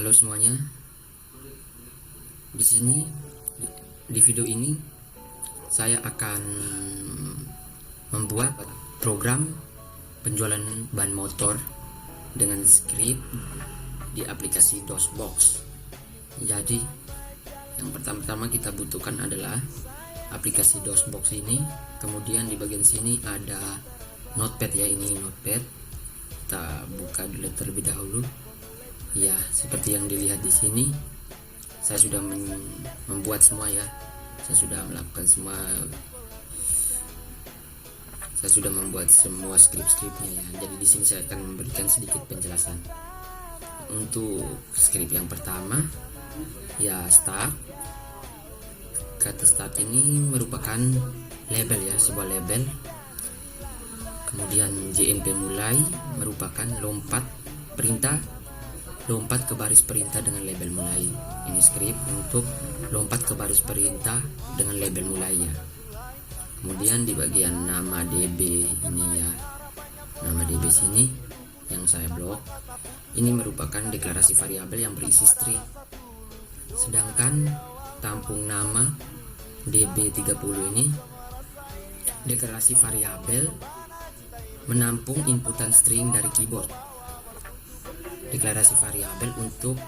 Halo semuanya. Di sini di video ini saya akan membuat program penjualan ban motor dengan script di aplikasi DOSBox. Jadi yang pertama-tama kita butuhkan adalah aplikasi DOSBox ini. Kemudian di bagian sini ada notepad ya, ini notepad. Kita buka dulu terlebih dahulu. Ya, seperti yang dilihat di sini, saya sudah membuat semua ya. Saya sudah melakukan semua. Saya sudah membuat semua skrip-skripnya ya. Jadi di sini saya akan memberikan sedikit penjelasan. Untuk skrip yang pertama, ya start. Kata start ini merupakan label ya, sebuah label. Kemudian JMP mulai merupakan lompat ke baris perintah dengan label mulai. Ini skrip untuk lompat ke baris perintah dengan label mulai ya. Kemudian di bagian nama DB ini ya, nama DB sini yang saya blok, ini merupakan deklarasi variabel yang berisi string. Sedangkan tampung nama DB30 ini deklarasi variabel menampung inputan string dari keyboard. Deklarasi variabel untuk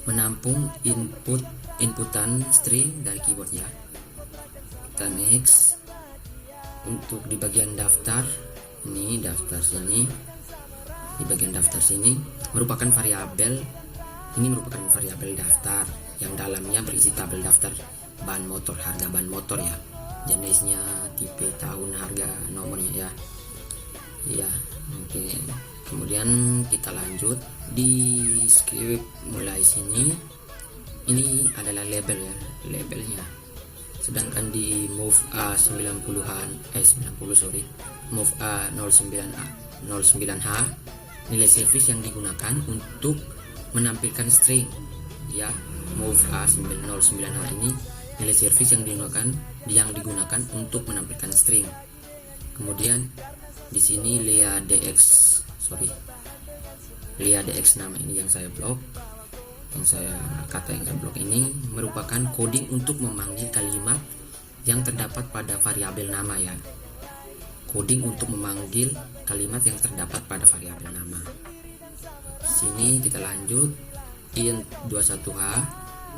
menampung inputan string dari keyboard ya. Kita next. Untuk di bagian daftar, ini daftar sini, di bagian daftar sini merupakan variabel, ini merupakan variabel daftar yang dalamnya berisi tabel daftar ban motor, harga ban motor ya, jenisnya, tipe, tahun, harga, nomornya ya. Ya, mungkin. Kemudian kita lanjut di script mulai sini. Ini adalah label ya, labelnya. Sedangkan di move A 90 09H nilai service yang digunakan untuk menampilkan string ya. Move A 09H ini nilai service yang digunakan untuk menampilkan string. Kemudian di sini Lea DX nama ini yang saya blok, yang saya blok ini merupakan coding untuk memanggil kalimat yang terdapat pada variabel nama ya. Coding untuk memanggil kalimat yang terdapat pada variabel nama. Sini kita lanjut int 21h.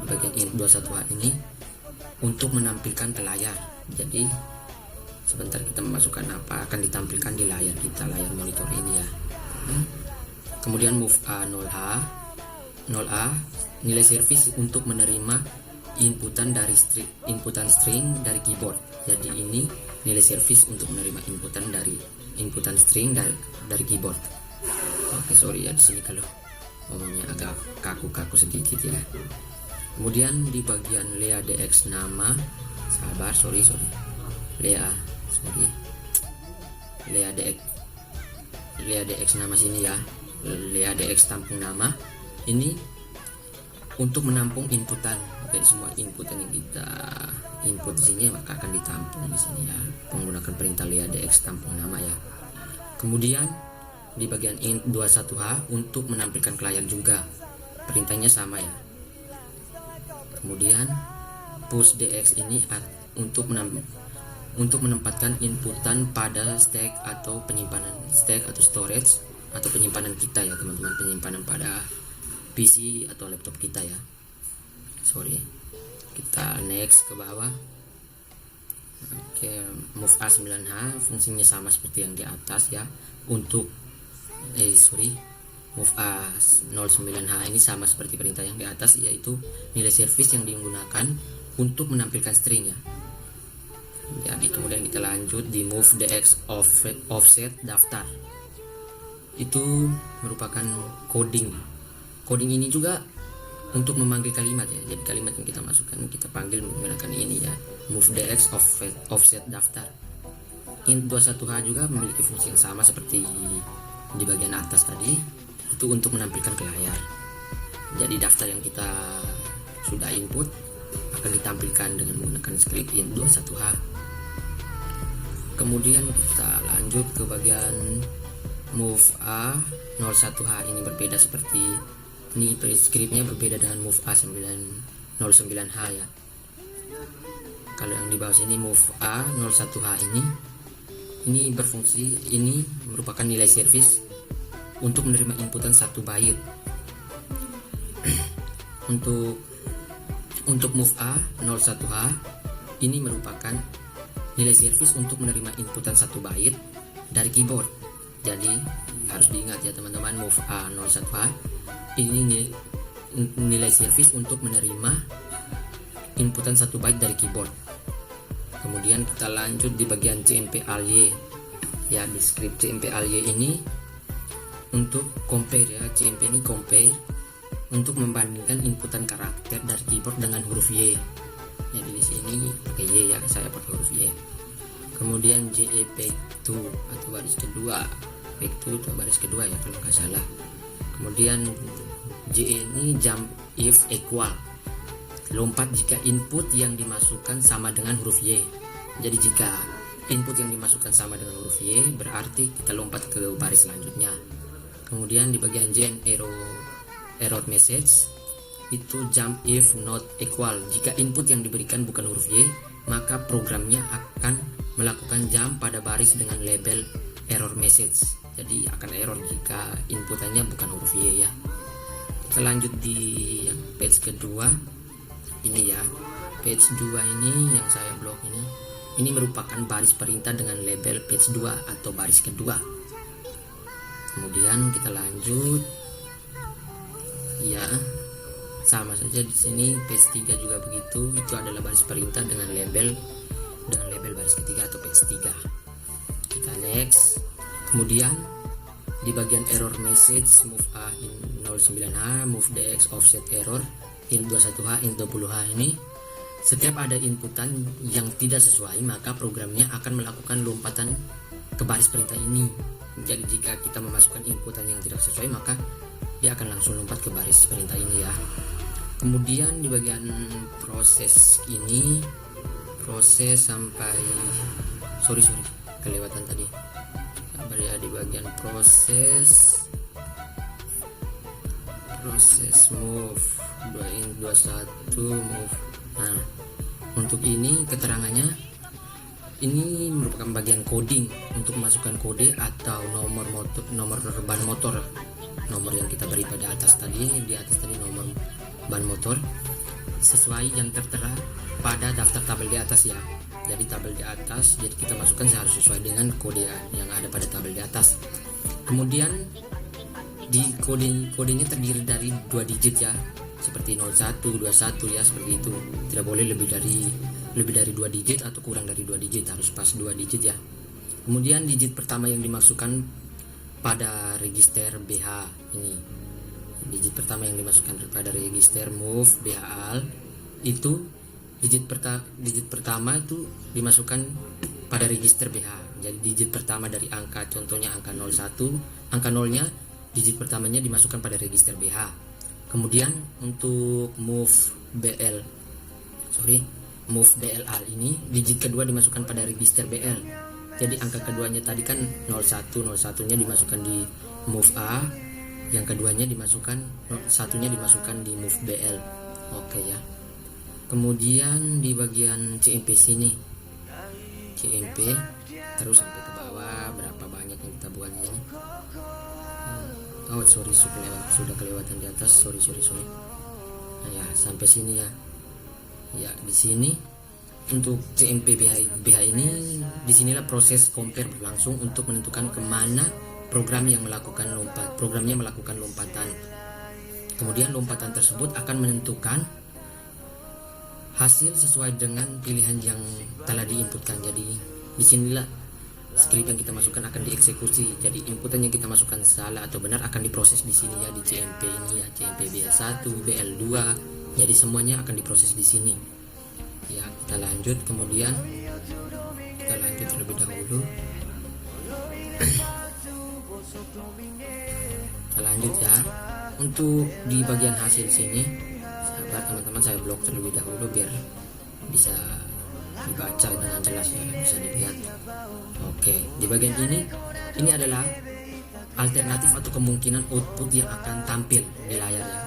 Di bagian int 21h ini untuk menampilkan ke layar. Jadi sebentar kita memasukkan apa akan ditampilkan di layar kita, layar monitor ini ya. Kemudian move A 0A nilai service untuk menerima inputan string dari keyboard. Jadi ini nilai service untuk menerima inputan string dari keyboard. Oke, sorry ya di sini kalau ngomongnya agak kaku sedikit ya. Kemudian di bagian Lea DX nama, Lea DX nama sini ya, Lea DX tampung nama ini untuk menampung inputan. Jadi semua inputan yang kita input di sini maka akan ditampung di sini ya, menggunakan perintah Lea DX tampung nama ya. Kemudian di bagian int 21h untuk menampilkan ke layar juga, perintahnya sama ya. Kemudian push DX ini untuk menempatkan inputan pada stack atau storage atau penyimpanan kita ya teman-teman, penyimpanan pada PC atau laptop kita ya. Kita next ke bawah. Oke, move A 9H fungsinya sama seperti yang di atas ya. Untuk move A 09H ini sama seperti perintah yang di atas, yaitu nilai service yang digunakan untuk menampilkan string ya. Jadi kemudian kita lanjut di move DX offset daftar. Itu merupakan coding ini juga untuk memanggil kalimat ya. Jadi kalimat yang kita masukkan kita panggil menggunakan ini ya, move DX offset daftar. Int 21h juga memiliki fungsi yang sama seperti di bagian atas tadi, itu untuk menampilkan ke layar. Jadi daftar yang kita sudah input akan ditampilkan dengan menggunakan script int 21h. Kemudian kita lanjut ke bagian move A 01H. Ini berbeda seperti Ini preskripnya berbeda dengan move A909H ya. Kalau yang di bawah sini move A01H ini berfungsi, ini merupakan nilai service untuk menerima inputan 1 byte. Untuk move A01H ini merupakan nilai service untuk menerima inputan 1 byte dari keyboard. Jadi harus diingat ya teman-teman, move A01H ini nilai service untuk menerima inputan 1 byte dari keyboard. Kemudian kita lanjut di bagian CMP ALY ya. Di script CMP ALY ini untuk compare ya. CMP ini compare untuk membandingkan inputan karakter dari keyboard dengan huruf Y. Jadi di sini pakai Y ya, saya pakai huruf Y. Kemudian JEP2 atau baris kedua, P2 atau baris kedua ya kalau nggak salah. Kemudian JE ini jump if equal, lompat jika input yang dimasukkan sama dengan huruf Y. Jadi jika input yang dimasukkan sama dengan huruf Y, berarti kita lompat ke baris selanjutnya. Kemudian di bagian JN error message itu jump if not equal, jika input yang diberikan bukan huruf Y, maka programnya akan melakukan jump pada baris dengan label error message. Jadi akan error jika inputannya bukan huruf Y ya. Kita lanjut di page kedua ini ya. Page 2 ini yang saya blok ini merupakan baris perintah dengan label page 2 atau baris kedua. Kemudian kita lanjut ya, sama saja di sini page 3 juga begitu, itu adalah baris perintah dengan label baris ketiga atau page 3. Kita next. Kemudian di bagian error message move A in 09H, move DX offset error in 21H in 20H ini, setiap ada inputan yang tidak sesuai maka programnya akan melakukan lompatan ke baris perintah ini. Jadi jika kita memasukkan inputan yang tidak sesuai maka dia akan langsung lompat ke baris perintah ini ya. Kemudian di bagian proses ini, proses sampai sorry kelewatan tadi. Sabar ya, di bagian proses move 2in21 move. Nah, untuk ini keterangannya ini merupakan bagian coding untuk memasukkan kode atau nomor ban motor. Nomor yang kita beri pada atas tadi, di atas tadi nomor ban motor sesuai yang tertera pada daftar tabel di atas ya. Jadi tabel di atas, jadi kita masukkan harus sesuai dengan kode yang ada pada tabel di atas. Kemudian di kodenya terdiri dari 2 digit ya, seperti 01, 21 ya, seperti itu. Tidak boleh lebih dari 2 digit atau kurang dari 2 digit, harus pas 2 digit ya. Kemudian digit pertama yang dimasukkan pada register BH ini, digit pertama yang dimasukkan pada register move BHAL itu digit pertama itu dimasukkan pada register BH. Jadi digit pertama dari angka, contohnya angka 01, angka 0-nya digit pertamanya dimasukkan pada register BH. Kemudian untuk move BLA ini digit kedua dimasukkan pada register BL. Jadi angka keduanya tadi kan 01 nya dimasukkan di move A, yang keduanya dimasukkan, satunya dimasukkan di move BL. Oke ya. Kemudian di bagian CMP sini, CMP terus sampai ke bawah, berapa banyak yang kita buat ini. Oh sorry, sudah kelewatan di atas, sorry. Nah ya, sampai sini ya. Ya, di sini untuk CMP BH ini, disinilah proses compare berlangsung untuk menentukan kemana programnya melakukan lompatan. Kemudian lompatan tersebut akan menentukan hasil sesuai dengan pilihan yang telah diinputkan. Jadi disinilah script yang kita masukkan akan dieksekusi. Jadi inputan yang kita masukkan salah atau benar akan diproses di sini ya, di CMP ini ya, CMP BH1, BL2. Jadi semuanya akan diproses di sini. Ya, kita lanjut. Kemudian kita lanjut terlebih dahulu. Kita lanjut ya. Untuk di bagian hasil sini, sahabat teman-teman, saya blok terlebih dahulu biar bisa dibaca dengan jelas ya, bisa dilihat. Oke, di bagian ini adalah alternatif atau kemungkinan output yang akan tampil di layar ya.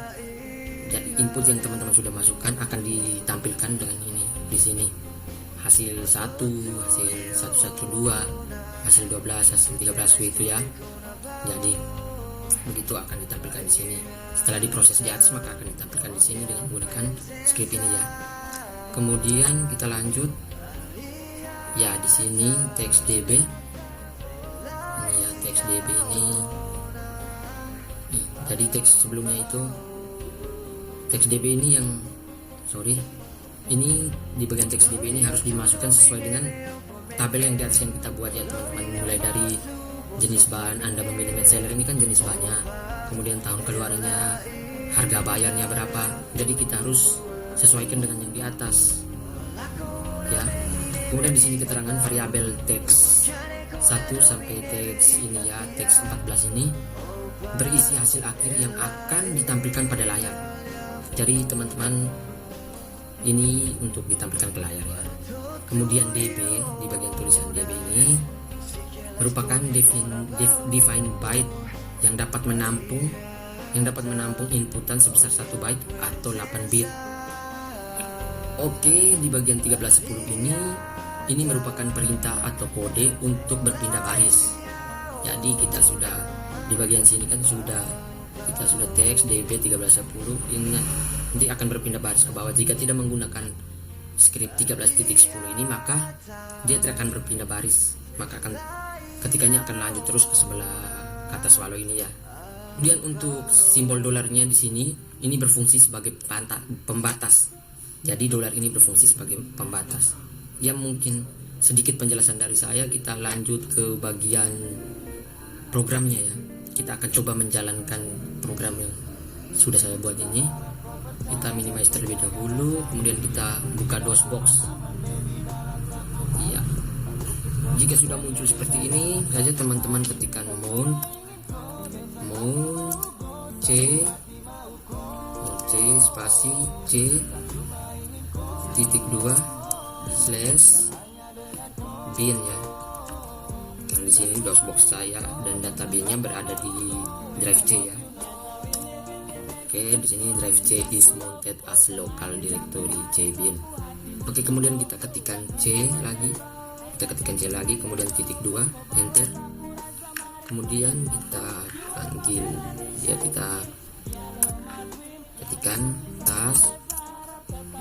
input yang teman-teman sudah masukkan akan ditampilkan dengan ini di sini. Hasil 1, hasil 112, hasil 12, hasil 13 itu ya. Jadi begitu akan ditampilkan di sini. Setelah diproses di atas maka akan ditampilkan di sini dengan menggunakan script ini ya. Kemudian kita lanjut. Ya, di sini teks DB. Ini ya teks DB ini. Nih, jadi teks sebelumnya itu teks DB ini yang ini di bagian teks DB ini harus dimasukkan sesuai dengan tabel yang di atas yang kita buat ya teman-teman. Mulai dari jenis bahan Anda memilih bestseller ini kan jenis bahannya, kemudian tahun keluarannya, harga bayarnya berapa. Jadi kita harus sesuaikan dengan yang di atas ya. Kemudian di sini keterangan variabel teks 1 sampai teks ini ya, teks 14 ini berisi hasil akhir yang akan ditampilkan pada layar. Jadi teman-teman, ini untuk ditampilkan ke layar ya. Kemudian DB, di bagian tulisan DB ini merupakan define byte yang dapat menampung inputan sebesar 1 byte atau 8 bit. Oke, di bagian 1310 ini merupakan perintah atau kode untuk berpindah baris. Jadi kita sudah di bagian sini kan kita sudah teks DB 1310 ini nanti akan berpindah baris ke bawah. Jika tidak menggunakan script 13.10 ini maka dia tidak akan berpindah baris, maka ketikanya akan lanjut terus ke sebelah kata swallow ini ya. Kemudian untuk simbol dolarnya di sini ini berfungsi sebagai pembatas. Jadi dolar ini berfungsi sebagai pembatas. Ya, mungkin sedikit penjelasan dari saya. Kita lanjut ke bagian programnya ya. Kita akan coba menjalankan program yang sudah saya buat ini. Kita minimize terlebih dahulu, kemudian kita buka DOSBox. Iya. Jika sudah muncul seperti ini saja teman-teman ketikkan mount C spasi C titik 2 slash bin ya. Dan di sini DOSBox saya dan data binnya berada di drive C ya. Oke, di sini drive C is mounted as local directory C bin. Oke, kemudian kita ketikkan C lagi. Kemudian titik 2 enter. Kemudian kita panggil ya, kita ketikkan task,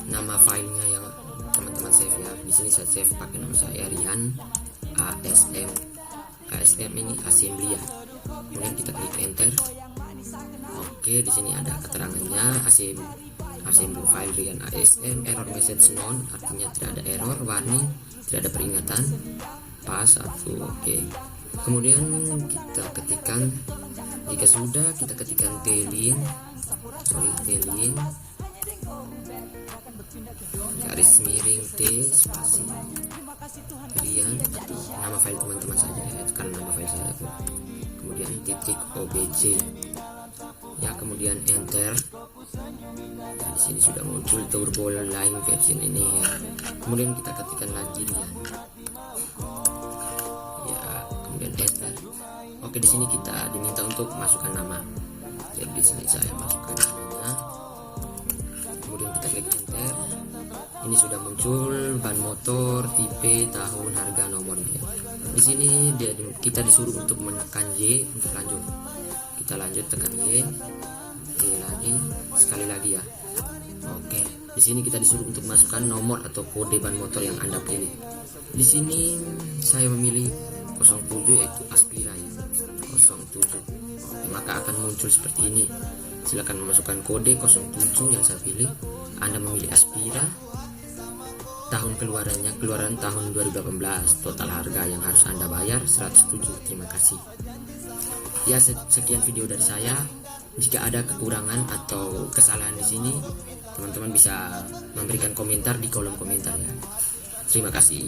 nama filenya yang teman-teman save ya. Di sini saya save pakai nama saya Rian ASM ini assembly ya. Kemudian kita klik enter. Oke, di sini ada keterangannya assembly file Rian ASM, error message none, artinya tidak ada error, warning, tidak ada peringatan, pas atau oke. Kemudian kita ketikkan, jika sudah kita ketikkan telin garis miring T spasi Rian atau nama file teman-teman saja ya, tekan nama file saya tuh. Kemudian titik obj ya, kemudian enter. Nah, di sini sudah muncul turbo line version ini ya. Kemudian kita ketikkan lagi ya, kemudian enter. Oke, di sini kita diminta untuk masukkan nama. Jadi di sini saya masukkan namanya. Kemudian kita klik enter. Ini sudah muncul ban motor, tipe, tahun, harga, nomornya. Di sini kita disuruh untuk menekan Y untuk lanjut. Kita lanjut, tekan Y lagi, sekali lagi ya. Oke, di sini kita disuruh untuk masukkan nomor atau kode ban motor yang Anda pilih. Di sini saya memilih 07 yaitu Aspira ya. 07. Oke, maka akan muncul seperti ini. Silakan memasukkan kode 07 yang saya pilih. Anda memilih Aspira. Tahun keluaran tahun 2018. Total harga yang harus Anda bayar 107. Terima kasih. Ya, sekian video dari saya. Jika ada kekurangan atau kesalahan di sini, teman-teman bisa memberikan komentar di kolom komentar ya. Terima kasih.